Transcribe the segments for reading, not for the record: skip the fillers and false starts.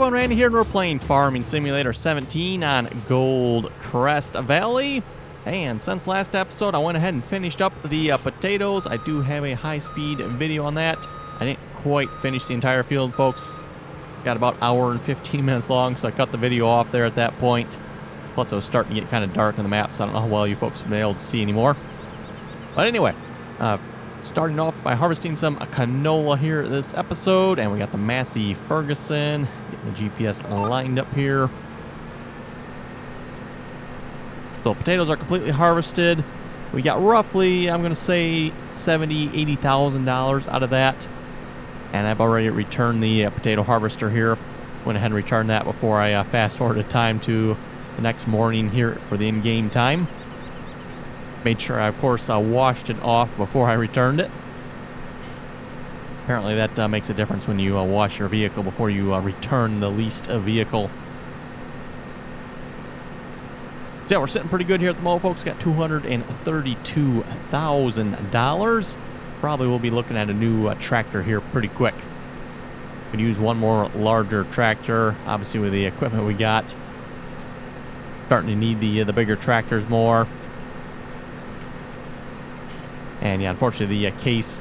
everyone, Randy here, and we're playing Farming Simulator 17 on Gold Crest Valley. And since last episode, I went ahead and finished up the potatoes. I do have a high-speed video on that. I didn't quite finish the entire field, folks. Got about an hour and 15 minutes long, so I cut the video off there at that point. Plus, it was starting to get kind of dark on the map, so I don't know how well you folks have been able to see anymore. But anyway, starting off by harvesting some canola here this episode, and we got the Massey Ferguson, getting the GPS lined up here. So potatoes are completely harvested. We got roughly, I'm going to say, $70,000, $80,000 out of that. And I've already returned the potato harvester here. Went ahead and returned that before I fast forwarded time to the next morning here for the in-game time. Made sure I, of course, washed it off before I returned it. Apparently that makes a difference when you wash your vehicle before you return the leased vehicle. So yeah, we're sitting pretty good here at the moment, folks. Got $232,000. Probably will be looking at a new tractor here pretty quick. Could use one more larger tractor, obviously with the equipment we got. Starting to need the bigger tractors more. And yeah, unfortunately the case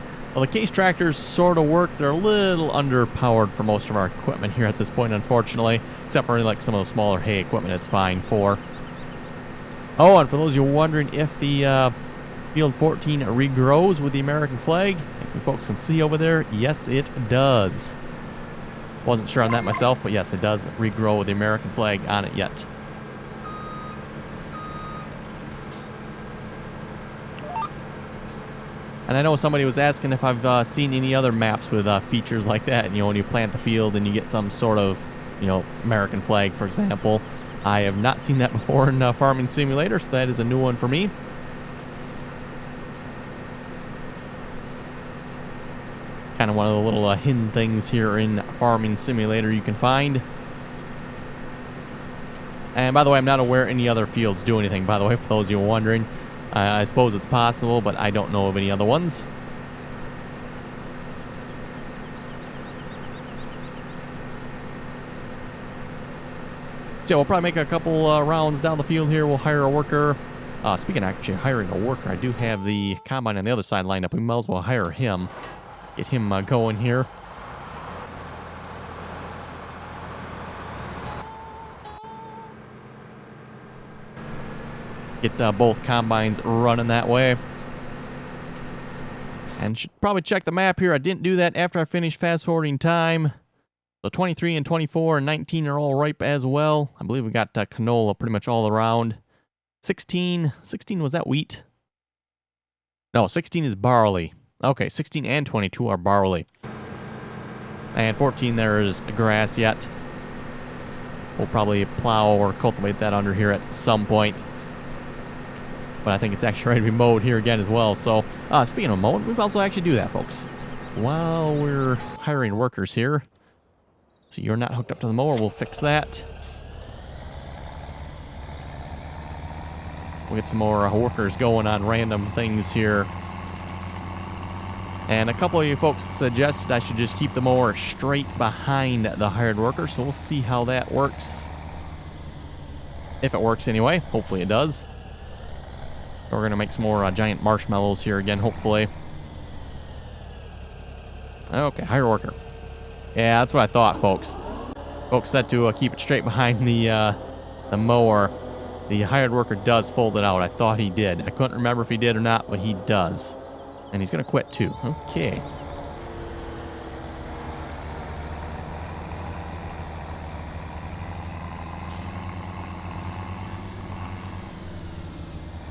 tractors sort of work. They're a little underpowered for most of our equipment here at this point, unfortunately. Except for like some of the smaller hay equipment, it's fine for. Oh, and for those of you wondering if the Field 14 regrows with the American flag, if you folks can see over there, yes it does. Wasn't sure on that myself, but yes, it does regrow with the American flag on it yet. And I know somebody was asking if I've seen any other maps with features like that. And, you know, when you plant the field and you get some sort of, you know, American flag, for example. I have not seen that before in Farming Simulator, so that is a new one for me. Kind of one of the little hidden things here in Farming Simulator you can find. And by the way, I'm not aware any other fields do anything, by the way, for those of you wondering. I suppose it's possible, but I don't know of any other ones. So we'll probably make a couple rounds down the field here. We'll hire a worker. Speaking of actually hiring a worker, I do have the combine on the other side lined up. We might as well hire him. Get him going here. Get both combines running that way. And should probably check the map here. I didn't do that after I finished fast forwarding time. So 23 and 24 and 19 are all ripe as well. I believe we got canola pretty much all around. 16 was that wheat? No, 16 is barley. Okay, 16 and 22 are barley. And 14 there is grass yet. We'll probably plow or cultivate that under here at some point. But I think it's actually ready to be mowed here again as well. So, speaking of mowing, we can also actually do that, folks. While we're hiring workers here. So you're not hooked up to the mower, we'll fix that. We'll get some more workers going on random things here. And a couple of you folks suggested I should just keep the mower straight behind the hired worker. So we'll see how that works. If it works anyway. Hopefully it does. We're going to make some more giant marshmallows here again, hopefully. Okay, hire worker. Yeah, that's what I thought, folks. Folks said to keep it straight behind the mower. The hired worker does fold it out. I thought he did. I couldn't remember if he did or not, but he does. And he's going to quit too. Okay.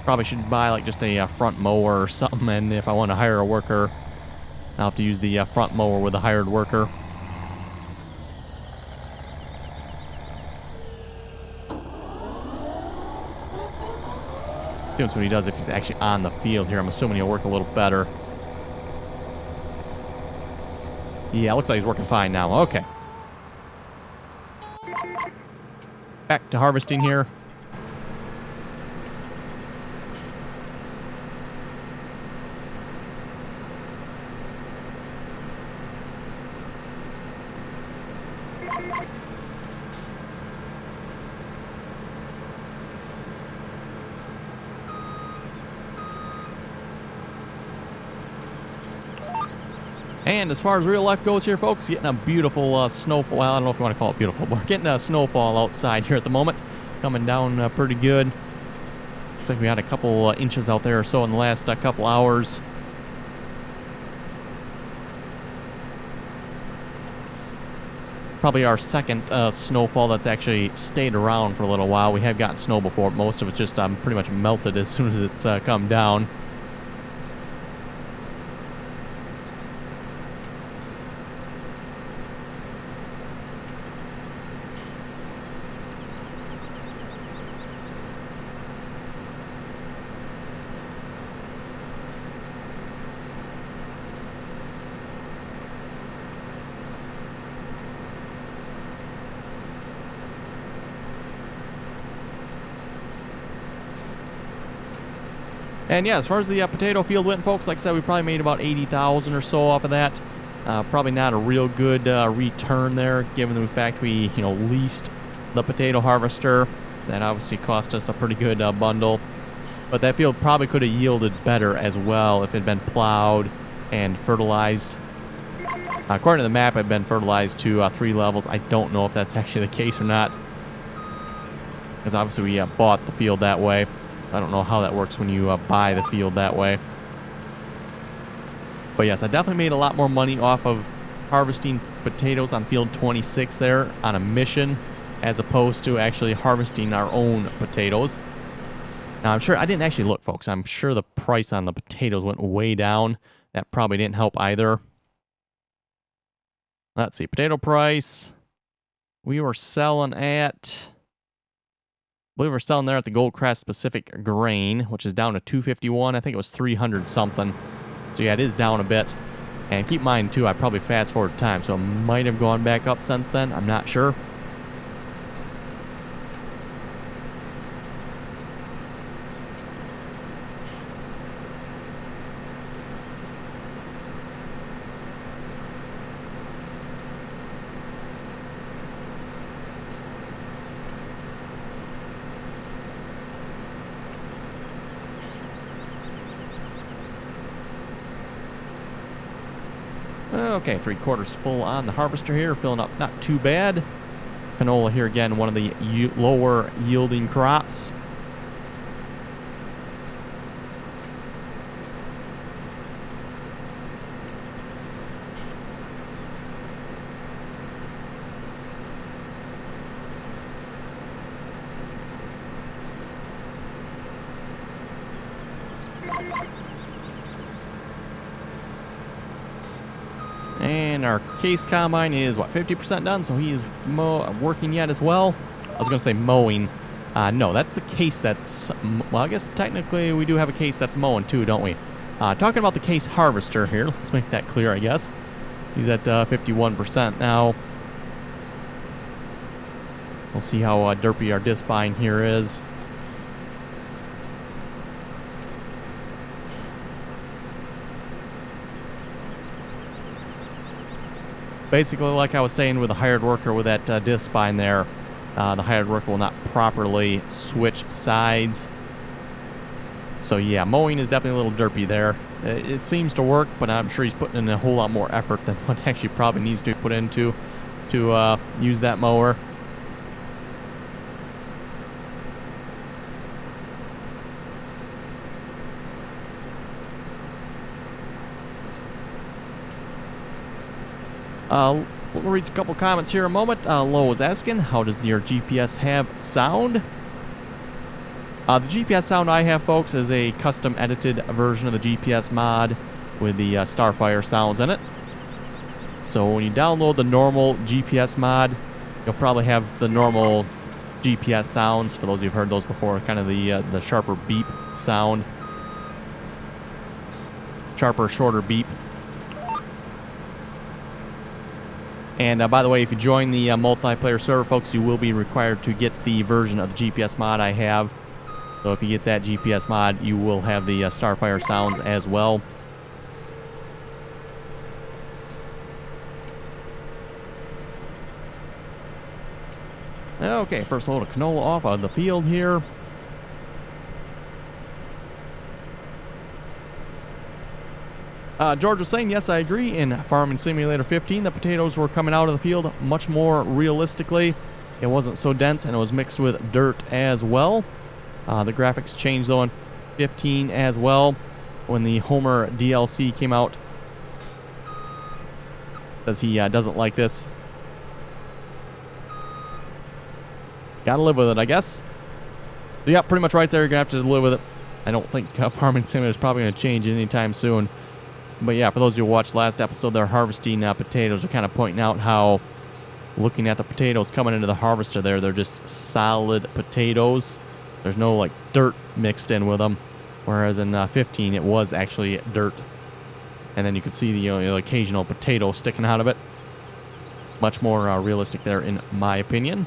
Probably should buy like just a front mower or something, and if I want to hire a worker, I'll have to use the front mower with a hired worker. That's what he does if he's actually on the field here. I'm assuming he'll work a little better. Yeah, looks like he's working fine now. Okay. Back to harvesting here. And as far as real life goes here, folks, getting a beautiful snowfall. Well, I don't know if you want to call it beautiful, but we're getting a snowfall outside here at the moment. Coming down pretty good. Looks like we had a couple inches out there or so in the last couple hours. Probably our second snowfall that's actually stayed around for a little while. We have gotten snow before. Most of it's just pretty much melted as soon as it's come down. And yeah, as far as the potato field went, folks, like I said, we probably made about 80,000 or so off of that. Probably not a real good return there, given the fact we, leased the potato harvester. That obviously cost us a pretty good bundle. But that field probably could have yielded better as well if it had been plowed and fertilized. According to the map, it had been fertilized to 3 levels. I don't know if that's actually the case or not, because obviously we bought the field that way. I don't know how that works when you buy the field that way. But yes, I definitely made a lot more money off of harvesting potatoes on field 26 there on a mission, as opposed to actually harvesting our own potatoes. Now, I'm sure, I didn't actually look, folks. I'm sure the price on the potatoes went way down. That probably didn't help either. Let's see, potato price. We were selling at... I believe we're selling there at the Gold Crest Pacific Grain, which is down to 251. I think it was 300 something. So yeah, it is down a bit. And keep in mind too, I probably fast forward time, so it might have gone back up since then. I'm not sure. Okay, 3/4 full on the harvester here, filling up not too bad. Canola here again, one of the lower yielding crops. And our case combine is, what, 50% done? So he is working yet as well. I was going to say mowing. No, that's the case that's... Well, I guess technically we do have a case that's mowing too, don't we? Talking about the case harvester here. Let's make that clear, I guess. He's at 51% now. We'll see how derpy our disc bind here is. Basically, like I was saying with the hired worker with that disc spine there, the hired worker will not properly switch sides. So yeah, mowing is definitely a little derpy there. It seems to work, but I'm sure he's putting in a whole lot more effort than what actually probably needs to be put into to use that mower. We'll read a couple comments here in a moment. Lo is asking, how does your GPS have sound? The GPS sound I have, folks, is a custom edited version of the GPS mod with the Starfire sounds in it. So when you download the normal GPS mod, you'll probably have the normal GPS sounds. For those of you who've heard those before, kind of the sharper beep sound. Sharper, shorter beep. And by the way, if you join the multiplayer server, folks, you will be required to get the version of the GPS mod I have. So if you get that GPS mod, you will have the Starfire sounds as well. Okay, first load of canola off of the field here. George was saying, yes, I agree. In Farming Simulator 15, the potatoes were coming out of the field much more realistically. It wasn't so dense, and it was mixed with dirt as well. The graphics changed, though, in 15 as well. When the Homer DLC came out, says he doesn't like this. Gotta live with it, I guess. So, yeah, pretty much right there. You're gonna have to live with it. I don't think Farming Simulator is probably gonna change anytime soon. But yeah, for those who watched last episode, they're harvesting potatoes. They're kind of pointing out how, looking at the potatoes coming into the harvester there, they're just solid potatoes. There's no, like, dirt mixed in with them. Whereas in 15, it was actually dirt. And then you could see the occasional potato sticking out of it. Much more realistic there, in my opinion.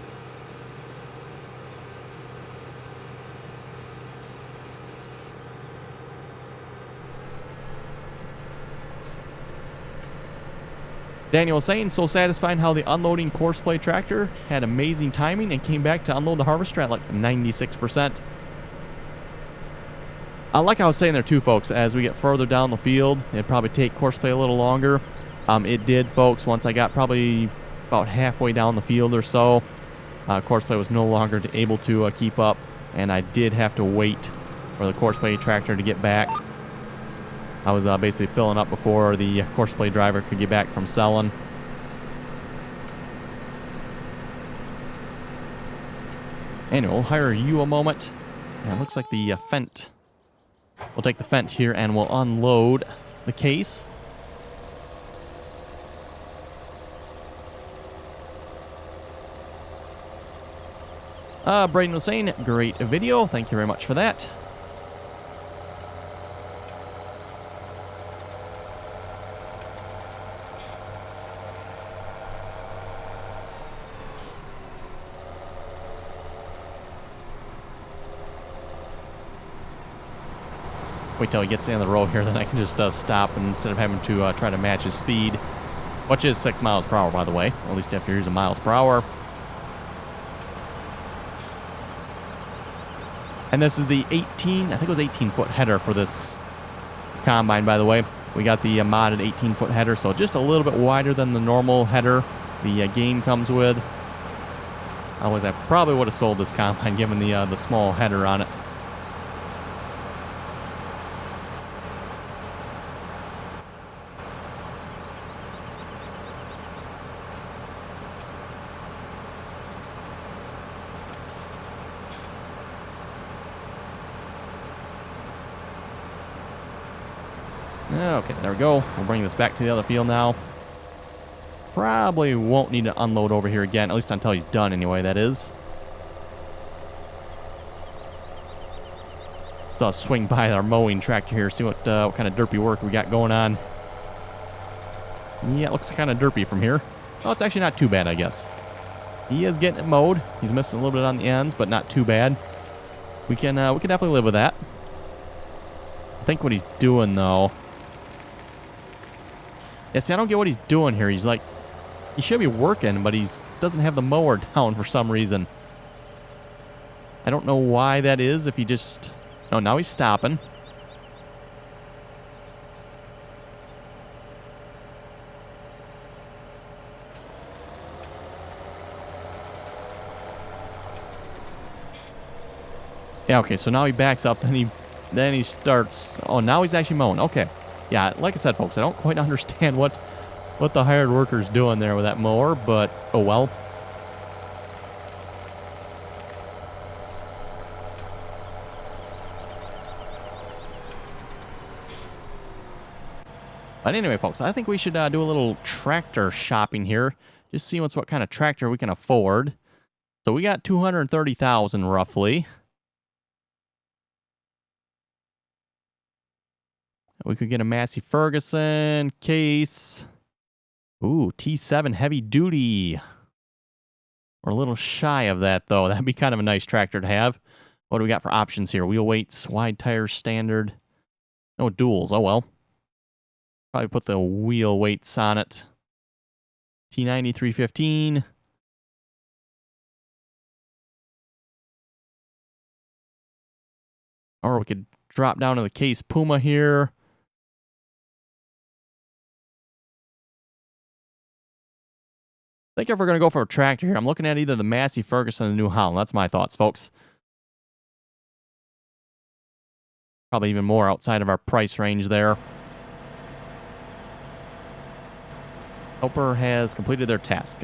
Daniel was saying, so satisfying how the unloading Courseplay tractor had amazing timing and came back to unload the harvester at like 96%. Like I was saying there too, folks, as we get further down the field, it'd probably take Courseplay a little longer. It did, folks, once I got probably about halfway down the field or so. Courseplay was no longer able to keep up, and I did have to wait for the Courseplay tractor to get back. I was basically filling up before the Courseplay driver could get back from selling. Anyway, we'll hire you a moment. And it looks like the Fent. We'll take the Fent here and we'll unload the case. Braden was saying, great video. Thank you very much for that. Wait till he gets to the end of the road here, then I can just stop and instead of having to try to match his speed, which is 6 miles per hour, by the way, at least if you're using miles per hour. And this is the 18, I think it was 18-foot header for this combine, by the way. We got the modded 18-foot header, so just a little bit wider than the normal header the game comes with. Otherwise, I probably would have sold this combine given the small header on it. Okay, there we go. We'll bring this back to the other field now. Probably won't need to unload over here again, at least until he's done anyway, that is. Let's swing by our mowing tractor here, see what kind of derpy work we got going on. Yeah, it looks kind of derpy from here. Oh, it's actually not too bad, I guess. He is getting it mowed. He's missing a little bit on the ends, but not too bad. We can definitely live with that. I think what he's doing, though... Yeah, see, I don't get what he's doing here. He's like... He should be working, but he doesn't have the mower down for some reason. I don't know why that is, if he just... No, now he's stopping. Yeah, okay, so now he backs up, then he starts... Oh, now he's actually mowing. Okay. Yeah, like I said, folks, I don't quite understand what the hired worker's doing there with that mower, but oh well. But anyway, folks, I think we should do a little tractor shopping here. Just see what kind of tractor we can afford. So we got $230,000 roughly. We could get a Massey Ferguson case. Ooh, T7 heavy duty. We're a little shy of that, though. That'd be kind of a nice tractor to have. What do we got for options here? Wheel weights, wide tires, standard. No duals. Oh, well. Probably put the wheel weights on it. T90 315. Or we could drop down to the case Puma here. think if we're going to go for a tractor here, I'm looking at either the Massey Ferguson or the New Holland. That's my thoughts, folks. Probably even more outside of our price range there. Helper has completed their task.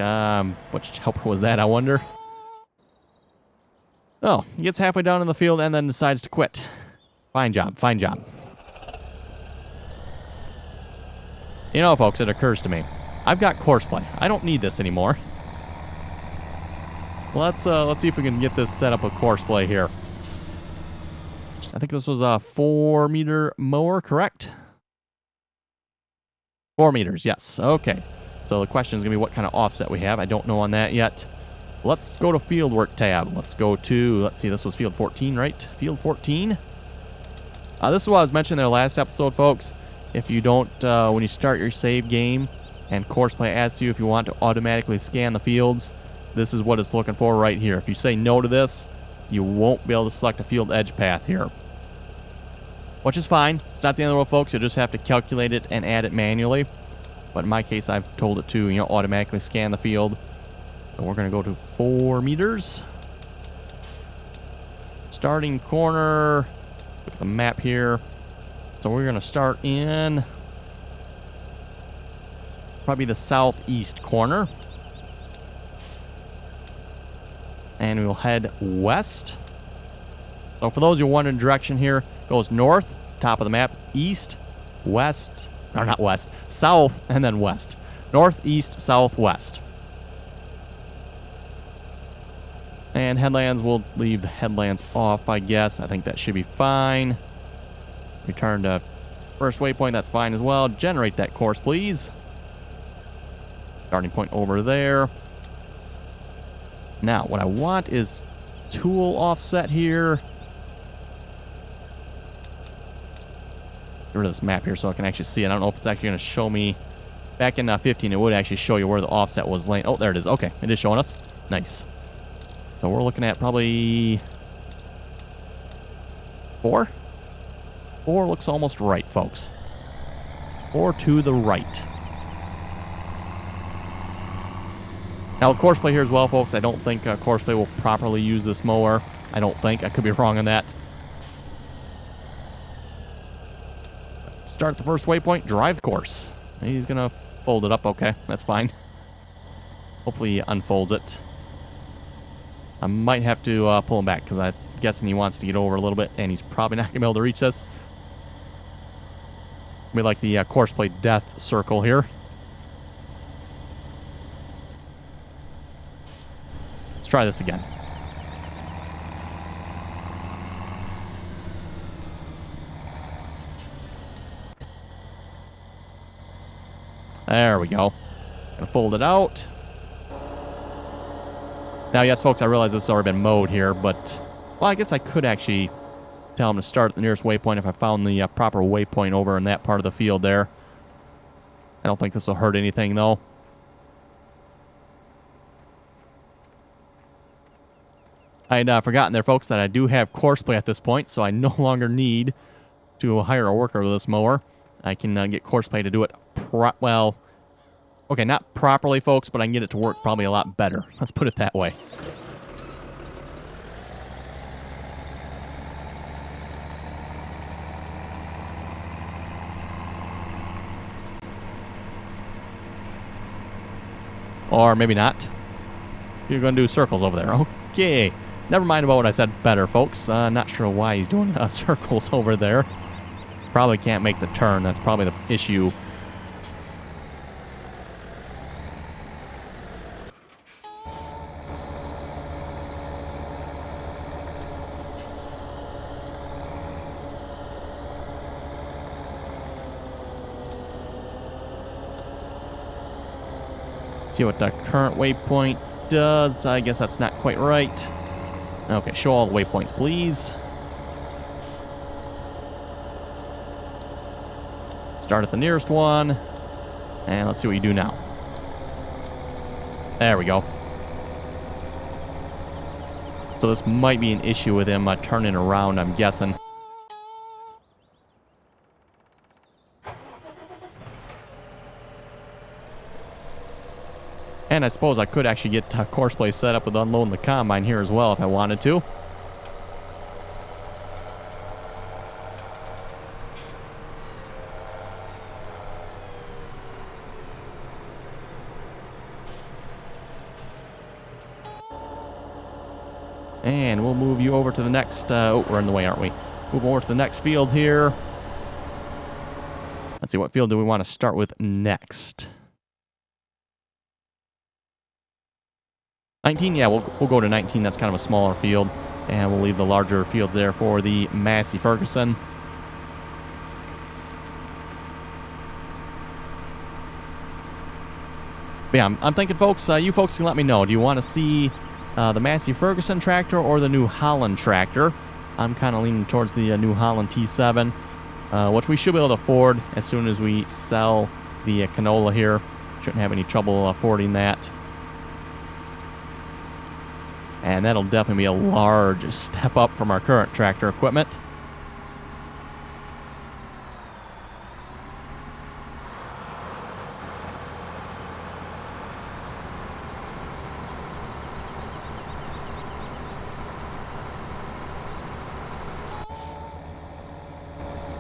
Which helper was that, I wonder? Oh, he gets halfway down in the field and then decides to quit. Fine job, fine job. You know, folks, it occurs to me. I've got Courseplay. I don't need this anymore. Let's see if we can get this set up with Courseplay here. I think this was a 4-meter mower, correct? 4 meters, yes. Okay. So the question is going to be what kind of offset we have. I don't know on that yet. Let's go to Fieldwork tab. Let's go to, let's see, this was Field 14, right? Field 14. This is what I was mentioning in the last episode, folks. If you don't, when you start your save game and Courseplay asks you if you want to automatically scan the fields, this is what it's looking for right here. If you say no to this, you won't be able to select a field edge path here. Which is fine. It's not the end of the world, folks. You'll just have to calculate it and add it manually. But in my case, I've told it to, automatically scan the field. So we're going to go to 4 meters. Starting corner. Look at the map here. So we're going to start in probably the southeast corner. And we'll head west. So for those who are wondering direction here, goes north, top of the map, east, west, or not west, south, and then west. North, east, south, west. And headlands, we'll leave the headlands off, I guess. I think that should be fine. Return to first waypoint, that's fine as well. Generate that course, please. Starting point over there. Now, what I want is tool offset here. Get rid of this map here so I can actually see it. I don't know if it's actually going to show me. Back in 15, it would actually show you where the offset was laying. Oh, there it is. Okay, it is showing us. Nice. So we're looking at probably 4. 4 looks almost right, folks. 4 to the right. Now, with Courseplay here as well, folks, I don't think Courseplay will properly use this mower. I don't think. I could be wrong on that. Start the first waypoint, drive the course. He's going to fold it up. Okay, that's fine. Hopefully he unfolds it. I might have to pull him back because I'm guessing he wants to get over a little bit, and he's probably not going to be able to reach this. We like the Courseplay death circle here. Let's try this again. There we go. Gonna fold it out. Now, yes, folks, I realize this has already been mowed here, but, well, I guess I could actually tell him to start at the nearest waypoint if I found the proper waypoint over in that part of the field there. I don't think this will hurt anything, though. I had forgotten there, folks, that I do have Courseplay at this point, so I no longer need to hire a worker with this mower. I can get Courseplay to do it, well, okay, not properly, folks, but I can get it to work probably a lot better. Let's put it that way. Or maybe not. You're going to do circles over there. Okay. Never mind about what I said better, folks. Not sure why he's doing circles over there. Probably can't make the turn. That's probably the issue. See what the current waypoint does. I guess that's not quite right. Okay, show all the waypoints, please. Start at the nearest one. And let's see what you do now. There we go. So this might be an issue with him turning around, I'm guessing. And I suppose I could actually get Courseplay set up with unloading the combine here as well if I wanted to. And we'll move you over to the next... oh, we're in the way, aren't we? Move over to the next field here. Let's see, what field do we want to start with next? 19? Yeah, we'll go to 19. That's kind of a smaller field. And we'll leave the larger fields there for the Massey Ferguson. But yeah, I'm thinking, folks, you folks can let me know. Do you want to see the Massey Ferguson tractor or the New Holland tractor? I'm kind of leaning towards the New Holland T7, which we should be able to afford as soon as we sell the canola here. Shouldn't have any trouble affording that. And that'll definitely be a large step up from our current tractor equipment.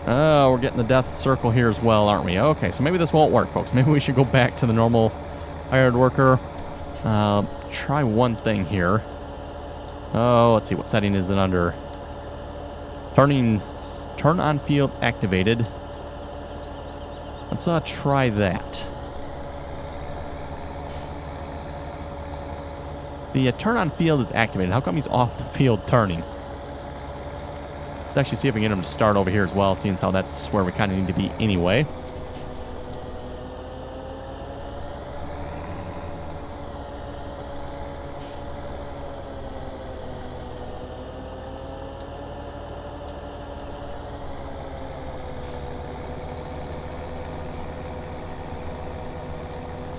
Oh, we're getting the death circle here as well, aren't we? Okay, so maybe this won't work, folks. Maybe we should go back to the normal hired worker. Try one thing here. Oh, let's see. What setting is it under? Turn on field activated. Let's try that. The turn on field is activated. How come he's off the field turning? Let's actually see if we can get him to start over here as well, seeing how that's where we kind of need to be anyway.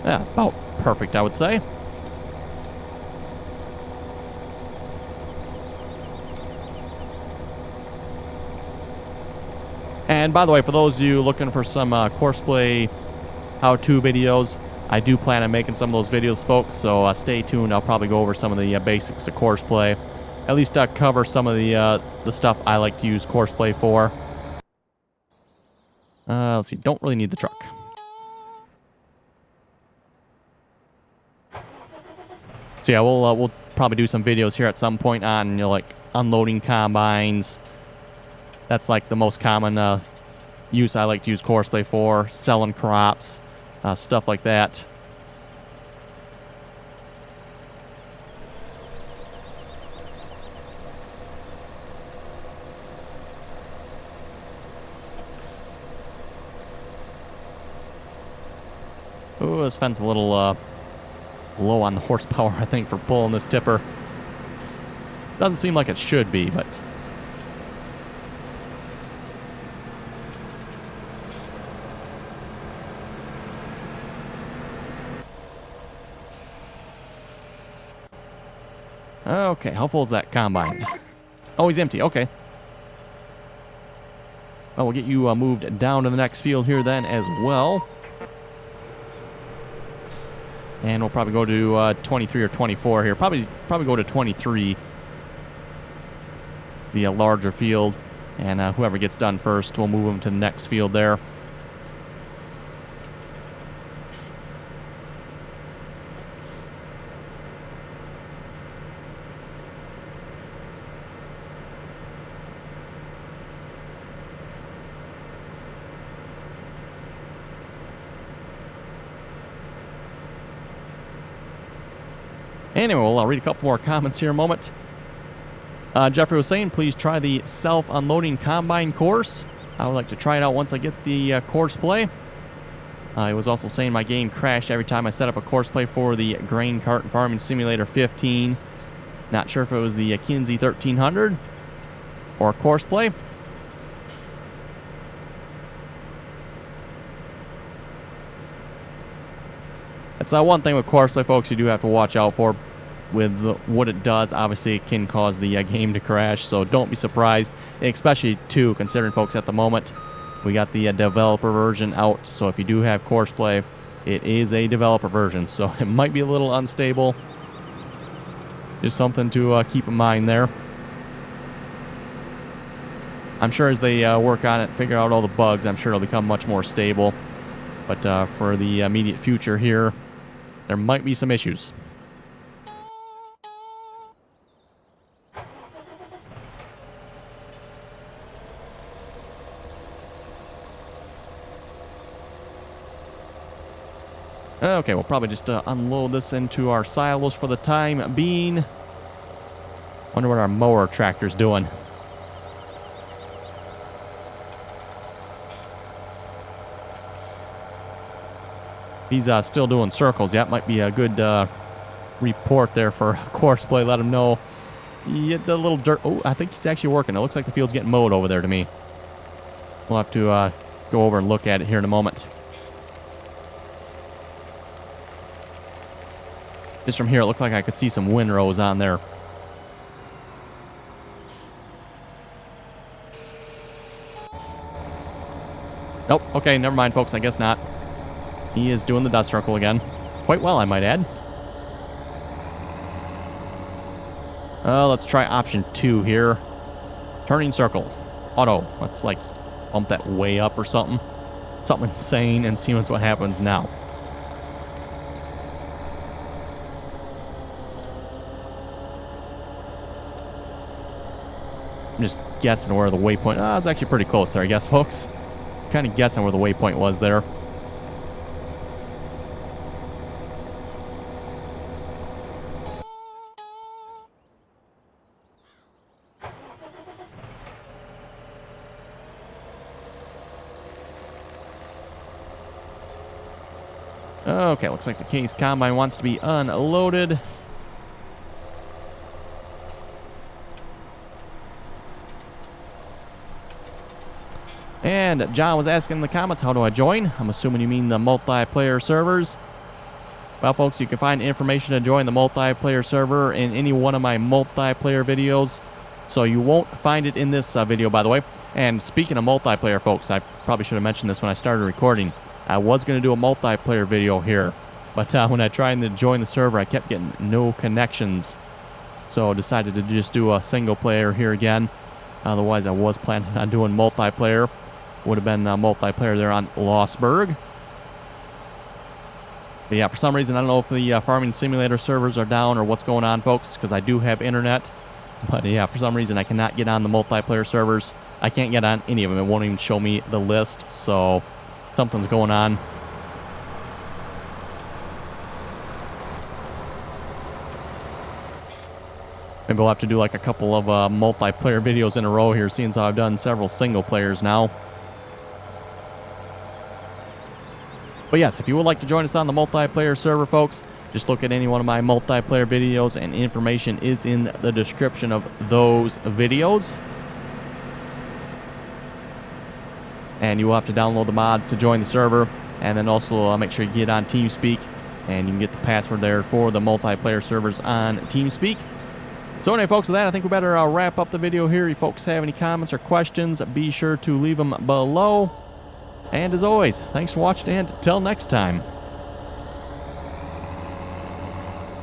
Yeah, about perfect, I would say. And by the way, for those of you looking for some Courseplay how-to videos, I do plan on making some of those videos, folks, so stay tuned. I'll probably go over some of the basics of Courseplay. At least cover some of the stuff I like to use Courseplay for. Let's see, don't really need the truck. So yeah, we'll probably do some videos here at some point on, you know, like unloading combines. That's like the most common use I like to use Courseplay for. Selling crops, stuff like that. Ooh, this fence a little low on the horsepower, I think, for pulling this tipper. Doesn't seem like it should be, but... Okay, how full is that combine? Oh, he's empty. Okay. Well, we'll get you moved down to the next field here then as well. And we'll probably go to 23 or 24 here. Probably go to 23. It's the larger field. And whoever gets done first, we'll move them to the next field there. Anyway, I'll read a couple more comments here in a moment. Jeffrey was saying, please try the self-unloading combine course. I would like to try it out once I get the Courseplay. He was also saying my game crashed every time I set up a Courseplay for the Grain Cart and Farming Simulator 15. Not sure if it was the Kinsey 1300 or Courseplay. That's one thing with Courseplay, folks, you do have to watch out for. With what it does, obviously it can cause the game to crash, so don't be surprised, especially too considering, folks, at the moment we got the developer version out, so if you do have Courseplay, It is a developer version, so it might be a little unstable. Just something to keep in mind there. I'm sure as they work on it, figure out all the bugs, I'm sure it'll become much more stable. But for the immediate future here, there might be some issues. Okay, we'll probably just unload this into our silos for the time being. Wonder what our mower tractor's doing. He's still doing circles. Yeah, might be a good report there for Courseplay. Let him know. Yeah, the little dirt. Oh, I think he's actually working. It looks like the field's getting mowed over there to me. We'll have to go over and look at it here in a moment. Just from here, it looked like I could see some windrows on there. Nope. Okay, never mind, folks. I guess not. He is doing the dust circle again. Quite well, I might add. Let's try option 2 here. Turning circle. Auto. Let's, like, bump that way up or something. Something insane and see what happens now. I'm just guessing where the waypoint... I was actually pretty close there, I guess, folks. Kind of guessing where the waypoint was there. Okay, looks like the Case Combine wants to be unloaded. And John was asking in the comments, how do I join? I'm assuming you mean the multiplayer servers. Well, folks, you can find information to join the multiplayer server in any one of my multiplayer videos. So you won't find it in this video, by the way. And speaking of multiplayer, folks, I probably should have mentioned this when I started recording. I was going to do a multiplayer video here, but when I tried to join the server, I kept getting no connections. So I decided to just do a single player here again. Otherwise, I was planning on doing multiplayer. Would have been multiplayer there on Lostburg. But yeah, for some reason, I don't know if the Farming Simulator servers are down or what's going on, folks, because I do have internet. But yeah, for some reason, I cannot get on the multiplayer servers. I can't get on any of them. It won't even show me the list, so... something's going on. Maybe we'll have to do like a couple of multiplayer videos in a row here, seeing as I've done several single players now. But yes, if you would like to join us on the multiplayer server, folks, just look at any one of my multiplayer videos, and information is in the description of those videos. And you will have to download the mods to join the server. And then also make sure you get on TeamSpeak. And you can get the password there for the multiplayer servers on TeamSpeak. So anyway, folks, with that, I think we better wrap up the video here. If you folks have any comments or questions, be sure to leave them below. And as always, thanks for watching, and until next time.